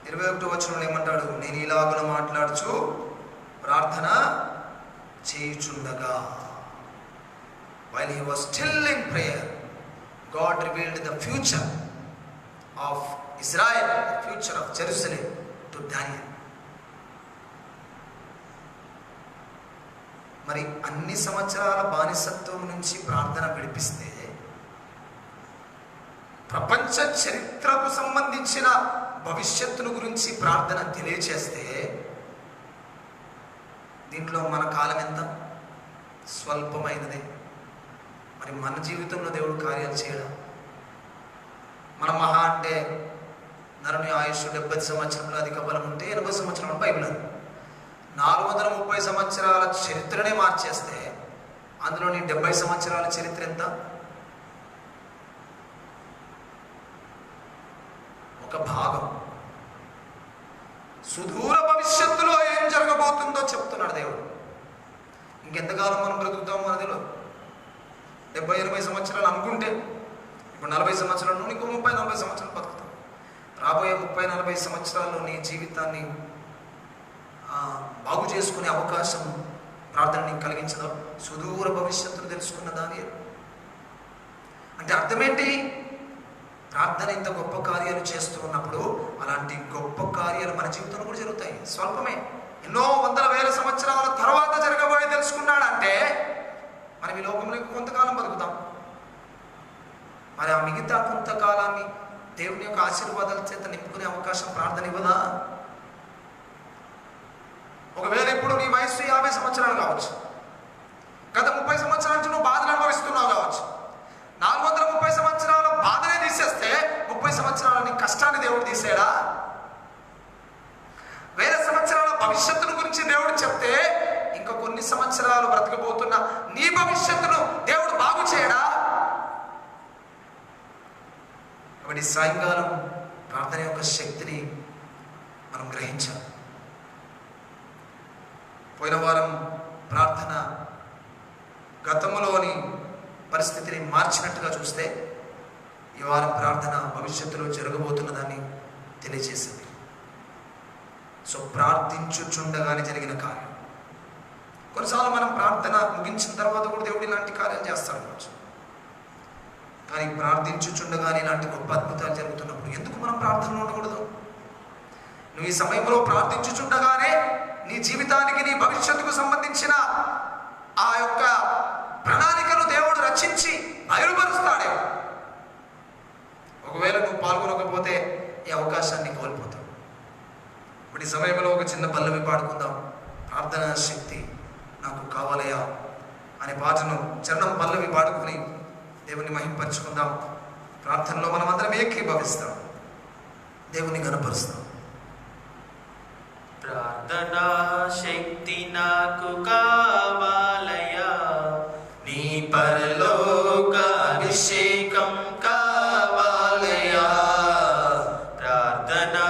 21వ వచనంలో ఏమంటాడు? నేను ఇలాగున మాట్లాడుచు ప్రార్థన చేయుచుండగా, while he was still in prayer, God revealed the future of Israel, the future of Jerusalem to Daniel. మరి అన్ని సంవత్సరాల బానిసత్వం నుంచి ప్రార్థన విడిపిస్తే, ప్రపంచ చరిత్రకు సంబంధించిన భవిష్యత్తును గురించి ప్రార్థన తెలియచేస్తే, దీంట్లో మన కాలం ఎంత? స్వల్పమైనదే. మరి మన జీవితంలో దేవుడు కార్యాలు చేయడం, మన మహా అంటే నరుని ఆయుష్ 70 సంవత్సరంలో అధిక బలం ఉంటే 80 సంవత్సరాలు బైబిల్ ఉంది. 430 సంవత్సరాల చరిత్రనే మార్చేస్తే అందులో నీ 70 సంవత్సరాల చరిత్ర ఎంత? ఒక భాగం. సుదూర భవిష్యత్తులో ఏం జరగబోతుందో చెప్తున్నాడు దేవుడు. ఇంకెంతకాలం మనం బ్రతుకుతాము అని తెలియదు. 70-80 సంవత్సరాలు అనుకుంటే ఇప్పుడు 40 సంవత్సరాలు, నీకు 30-40 సంవత్సరాలు బతుకుతాం. రాబోయే 30-40 సంవత్సరాల్లో నీ జీవితాన్ని బాగు చేసుకునే అవకాశం ప్రార్థన నీకు కలిగించదో? సుదూర భవిష్యత్తును తెలుసుకున్న దానియేలు అంటే అర్థమేంటి? ప్రార్థన ఇంత గొప్ప కార్యాలు చేస్తూ ఉన్నప్పుడు అలాంటి గొప్ప కార్యాలు మన జీవితంలో కూడా జరుగుతాయి. స్వల్పమే, ఎన్నో వందల వేల సంవత్సరాల తర్వాత జరగబోయే తెలుసుకున్నాడంటే మనం ఈ లోకంలో కొంతకాలం బతుకుతాం. మరి ఆ మిగతా కొంతకాలాన్ని దేవుని యొక్క ఆశీర్వాదాల చేత నింపుకునే అవకాశం ప్రార్థన ఇవ్వదా? ఒకవేళ ఇప్పుడు నీ వయస్సు 50 సంవత్సరాలు కావచ్చు, గత 30 సంవత్సరాల నుంచి నువ్వు బాధలు అనుభవిస్తున్నావు కావచ్చు. 430 సంవత్సరాల బాధనే తీసేస్తే 30 సంవత్సరాల నీ కష్టాన్ని దేవుడు తీసేయడా? వేల సంవత్సరాల భవిష్యత్తును గురించి దేవుడు చెప్తే ఇంకా కొన్ని సంవత్సరాలు బ్రతకబోతున్న నీ భవిష్యత్తును దేవుడు బాగు చేయడా? కాబట్టి సాయంకాలం ప్రార్థన యొక్క శక్తిని మనం గ్రహించాలి. పోయిన వారం ప్రార్థన గతంలోని పరిస్థితిని మార్చినట్టుగా చూస్తే ఈ వారం ప్రార్థన భవిష్యత్తులో జరగబోతున్న దాన్ని తెలియజేసింది. సో ప్రార్థించుచుండగానే జరిగిన కార్యం. కొన్నిసార్లు మనం ప్రార్థన ముగించిన తర్వాత కూడా దేవుడు ఇలాంటి కార్యాలు చేస్తాడు కావచ్చు, కానీ ప్రార్థించుచుండగానే ఇలాంటి గొప్ప అద్భుతాలు జరుగుతున్నప్పుడు ఎందుకు మనం ప్రార్థనలో ఉండకూడదు? నువ్వు ఈ సమయంలో ప్రార్థించుచుండగానే నీ జీవితానికి, నీ భవిష్యత్తుకు సంబంధించిన ఆ యొక్క ప్రణాళికను దేవుడు రచించి బయలుపరుస్తాడేమో. ఒకవేళ నువ్వు పాల్గొనకపోతే ఈ అవకాశాన్ని కోల్పోతావు. ఇప్పుడు ఈ సమయంలో ఒక చిన్న పల్లవి పాడుకుందాం. ప్రార్థనా శక్తి నాకు కావాలయా అనే పాటను చరణం పల్లవి పాడుకుని దేవుని మహింపరచుకుందాం. ప్రార్థనలో మనం అందరం ఏకీభవిస్తాం, దేవుని గణపరుస్తాం. ప్రార్థనా శక్తి నాకు కావాలయా, నీ పరలోక అభిషేకం కావాలయా. ప్రార్థనా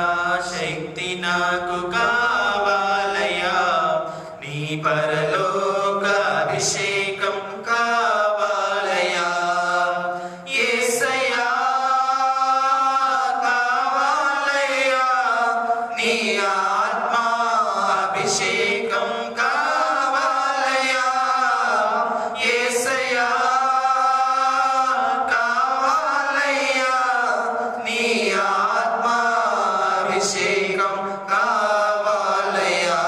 శక్తి నాకు కావాలయా, నీ పరలోక అభిషేకం కావాలయా. యేసయ్యా కావాలయా, నీ అభిషేకం కావాలయా. యేసయ్యా కావాలయా, నీ ఆత్మాభిషేకం కావాలయా.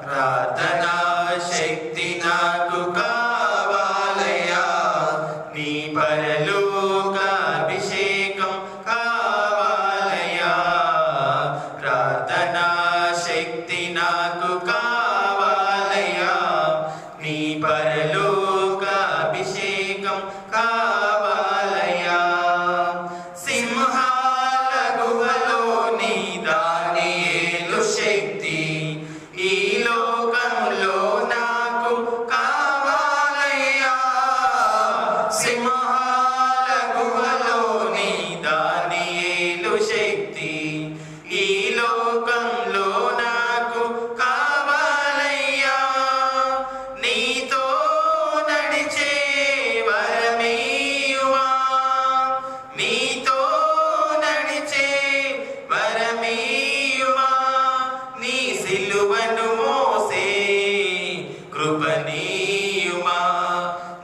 ప్రార్థనా శక్తి నాకు కావాలయా, నీ పరలోక అభిషేకం కావాలయా. ప్రార్థనా శక్తి నాకు కావాలయా, నీ పరలోక అభిషేకం కావాలయా. సింహాల గుహలో నీ దానియేలు శక్తి ఈ లోకంలో నాకు కావాలయా. సింహాల గుహలో నీ దానియేలు శక్తి ఈ లోకంలో నాకు కావాలయ్యా. నీతో నడిచే వరమీయువా, నీతో నడిచే వరమీయువా. నీ సిలువను మోసే కృపనీయుమా,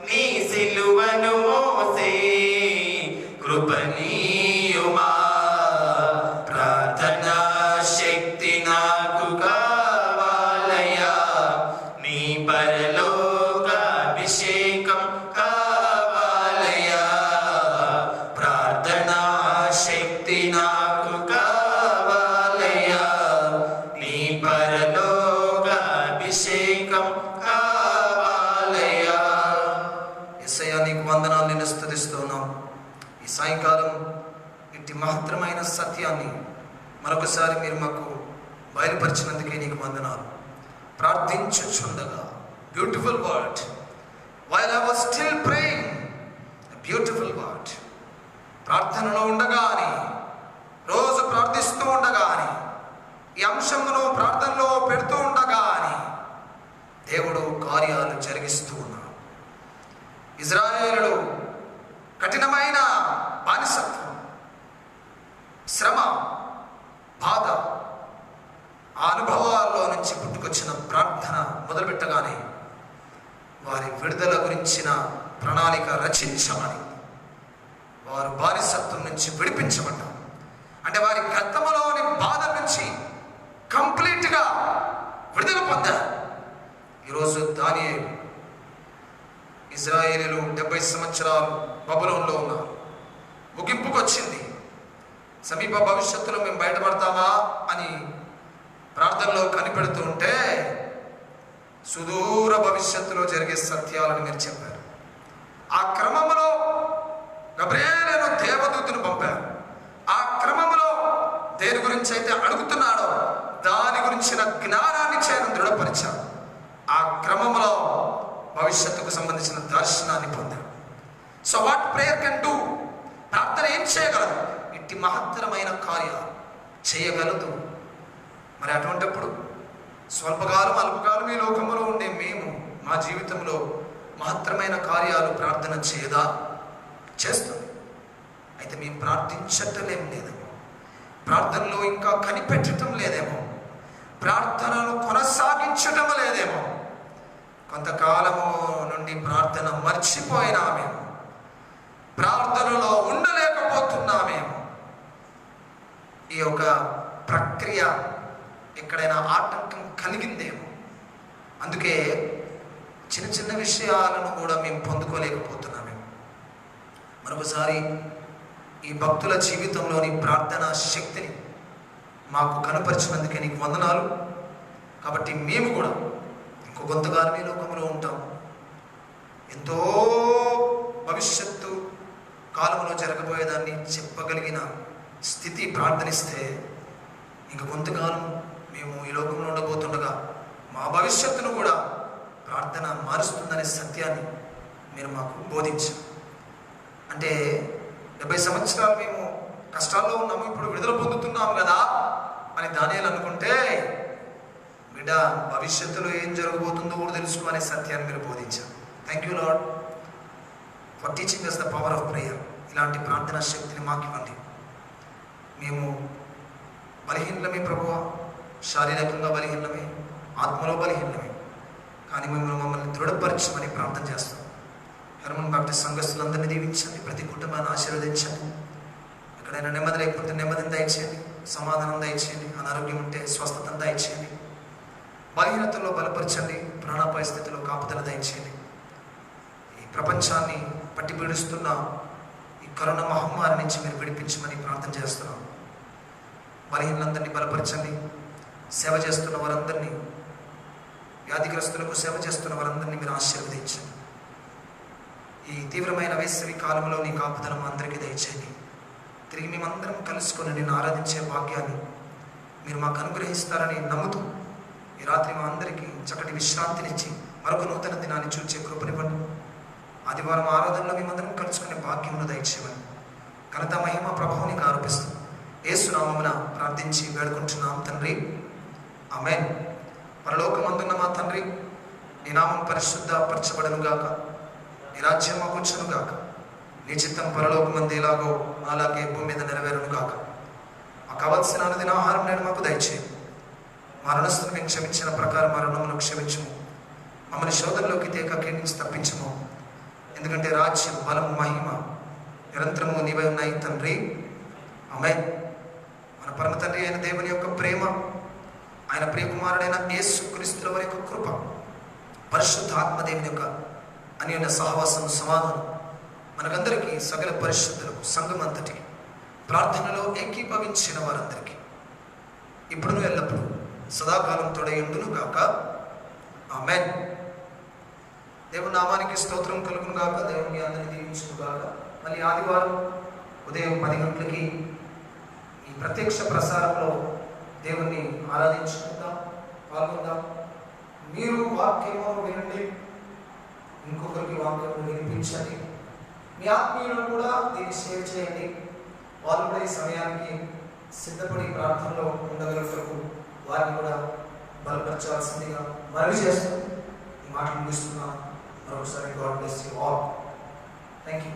నీ సిలువను మోసే కృపనీయుమా. ప్రార్థనా శక్తి నాకు కావాలయా, నీ పరలోక అభిషేకం కావాలయా. ప్రార్థనా శక్తి నాకు కావాలయా, నీ పరలోక అభిషేకం కావాలయా. యేసయ్యా నీకు వందనాలు, నిన్ను స్తుతిస్తున్నాం. ఈ సాయంకాలం ఇట్టి మహత్తరమైన సత్యాన్ని మరొకసారి మీరు మాకు బయలుపరిచినందుకే నీకు వందనాలు. ప్రార్థించుచుండగా, beautiful word, while I was still praying, beautiful word. ప్రార్థనలో ఉండగా అని, రోజు ప్రార్థిస్తూ ఉండగా అని, ఈ అంశమును ప్రార్థనలో పెడుతూ ఉండగా అని దేవుడు కార్యాలు జరిగిస్తూ ఉన్నాడు. ఇజ్రాయేలులు కఠినమైన బానిసత్వం, శ్రమ, బాధ, ఆ అనుభవాల్లో నుంచి పుట్టుకు పుట్టుకొచ్చిన ప్రార్థన మొదలుపెట్టగానే వారి విడుదల గురించిన ప్రణాళిక రచించమని, వారు బానిసత్వం నుంచి విడిపించబడ్డారు. అంటే వారి గతంలోని బాధ నుంచి కంప్లీట్గా విడుదల పొందారు. ఈరోజు దానియేలు, ఇజ్రాయేలీలు 70 సంవత్సరాలు బబులోన్లో ఉన్నారు. ముగింపుకు వచ్చింది. సమీప భవిష్యత్తులో మేము బయటపడతామా అని ప్రార్థనలో కనిపెడుతూ ఉంటే సుదూర భవిష్యత్తులో జరిగే సత్యాలను మీరు చెప్పారు. ఆ క్రమంలో గబ్రియేలు దేవదూతను పంపారు. ఆ క్రమంలో దేని గురించి అయితే అడుగుతున్నాడో దాని గురించిన జ్ఞానాన్ని చేయడం దృఢపరిచారు. ఆ క్రమంలో భవిష్యత్తుకు సంబంధించిన దర్శనాన్ని పొందారు. So what prayer can do? ప్రార్థన ఏం చేయగలదు? ఇట్టి మహత్తరమైన కార్యాలు చేయగలదు. మరి అటువంటిప్పుడు స్వల్పకాలం అల్పకాలం ఈ లోకంలో ఉండే మేము మా జీవితంలో మహత్తరమైన కార్యాలు ప్రార్థన చేయదా? చేస్తుంది. అయితే మేము ప్రార్థించటం లేదేమో, ప్రార్థనలో ఇంకా కనిపెట్టడం లేదేమో, ప్రార్థనను కొనసాగించటం లేదేమో, కొంతకాలము నుండి ప్రార్థన మర్చిపోయినామేమో, ప్రార్థనలో ఉండలేకపోతున్నామేమో. ఈ యొక్క ప్రక్రియ ఎక్కడైనా ఆటంకం కలిగిందేమో. అందుకే చిన్న చిన్న విషయాలను కూడా మేము పొందుకోలేకపోతున్నామేమో. మరొకసారి ఈ భక్తుల జీవితంలోని ప్రార్థనా శక్తిని మాకు కనపరిచినందుకే నీకు వందనాలు. కాబట్టి మేము కూడా ఇంకో కొంతకాలం ఈ లోకంలో ఉంటాం. ఎంతో భవిష్యత్తు కాలంలో జరగబోయేదాన్ని చెప్పగలిగిన స్థితి ప్రార్థనిస్తే ఇంక కొంతకాలం మేము ఈ లోకంలో ఉండబోతుండగా మా భవిష్యత్తును కూడా ప్రార్థన మారుస్తుందనే సత్యాన్ని మీరు మాకు బోధించారు. అంటే 70 సంవత్సరాలు మేము కష్టాల్లో ఉన్నాము, ఇప్పుడు విడుదల పొందుతున్నాము కదా అని దానియేలు అనుకుంటే, బిడ్డ భవిష్యత్తులో ఏం జరగబోతుందో కూడా తెలుసుకోవాలనే సత్యాన్ని మీరు బోధించారు. Thank you lord for teaching us the power of prayer. ఇలాంటి ప్రార్థనా శక్తిని మాకు ఇవ్వండి. మేము బలహీనమే ప్రభువా, శారీరకంగా బలహీనమే, ఆత్మలో బలహీనమే, కానీ మమ్మల్ని దృఢపరచమని ప్రార్థన చేస్తాం. హెర్మన్ బాప్టిస్ట్ సంఘస్థులందరినీ దీవించండి, ప్రతి కుటుంబాన్ని ఆశీర్వదించండి. ఎక్కడైనా నెమ్మది లేకపోతే నెమ్మదిని దయచేయండి, సమాధానం దయచేయండి, అనారోగ్యం ఉంటే స్వస్థతను దయచేయండి, బలహీనతలో బలపరచండి, ప్రాణాపాయ స్థితిలో కాపుదల దయచేయండి. ఈ ప్రపంచాన్ని పట్టి పీడిస్తున్న ఈ కరోనా మహమ్మారి నుంచి మీరు విడిపించమని ప్రార్థన చేస్తున్నాం. బలహీనులందరినీ బలపరచండి, సేవ చేస్తున్న వారందరినీ, వ్యాధిగ్రస్తులకు సేవ చేస్తున్న వారందరినీ మీరు ఆశీర్వదించండి. ఈ తీవ్రమైన వేసవి కాలంలో నీ కాపుదల మా అందరికీ దయచేయండి. తిరిగి మేమందరం కలుసుకొని నిన్ను ఆరాధించే భాగ్యాన్ని మీరు మాకు అనుగ్రహిస్తారని నమ్ముతూ ఈ రాత్రి మా అందరికీ చక్కటి విశ్రాంతినిచ్చి మరొక నూతన దినాన్ని చూచే కృపనివ్వండి. ఆదివారం ఆరాధనలో మేమందరం కలుసుకునే భాగ్యమును దయచేయమని ఘనత మహిమ ప్రభావానికి ఆరోపిస్తూ యేసు నామమున ప్రార్థించి వేడుకుంటున్నాం తండ్రి, ఆమేన్. పరలోకమందున్న మా తండ్రి, నీ నామం పరిశుద్ధ పరచబడనుగాక, నీ రాజ్యం మాకు వచ్చునుగాక, నీ చిత్తం పరలోకమందు ఎలాగో అలాగే భూమి మీద నెరవేరునుగాక. మాకు కావలసిన అనుదిన ఆహారం నేడు మాకు దయచేయి. మా రుణస్థులను మేము క్షమించిన ప్రకారం మా రుణమును క్షమించము, మమ్మల్ని శోధనలోకి తేక కీడించి తప్పించము. ఎందుకంటే రాజ్యం, బలము, మహిమ నిరంతరము నీవై ఉన్నాయి తండ్రి, ఆమేన్. మన పరమ తండ్రి అయిన దేవుని యొక్క ప్రేమ, ఆయన ప్రియకుమారుడైన యేసు క్రీస్తుల వారి యొక్క కృప, పరిశుద్ధ ఆత్మదేవుని యొక్క అన్యోన్య సహవాసం, సమాధానం మనకందరికీ, సకల పరిశుద్ధులకు, సంఘం అంతటికి, ప్రార్థనలో ఏకీభవించిన వారందరికీ ఇప్పుడును ఎల్లప్పుడూ సదాకాలం తోడయుండును గాక, ఆమేన్. దేవుని నామానికి స్తోత్రం కలుగును గాక. దేవుని అందరినీ దీవించును గాక. మళ్ళీ ఆదివారం ఉదయం 10 గంటలకి ఈ ప్రత్యక్ష ప్రసారంలో దేవుణ్ణి ఆరాధించుకుందాం, పాల్గొందాం. మీరు వాక్యము వినండి, ఇంకొకరికి వాక్యము వినిపించండి. మీ ఆత్మీయులను కూడా దీన్ని షేర్ చేయండి. వాళ్ళు కూడా ఈ సమయానికి సిద్ధపడి ప్రార్థనలో ఉండగలుగుటకు వారిని కూడా బలపరచాల్సిందిగా మనవి చేస్తూ ఈ మాటలు ముగిస్తున్నాం. మరొకసారి God bless you all. Thank you.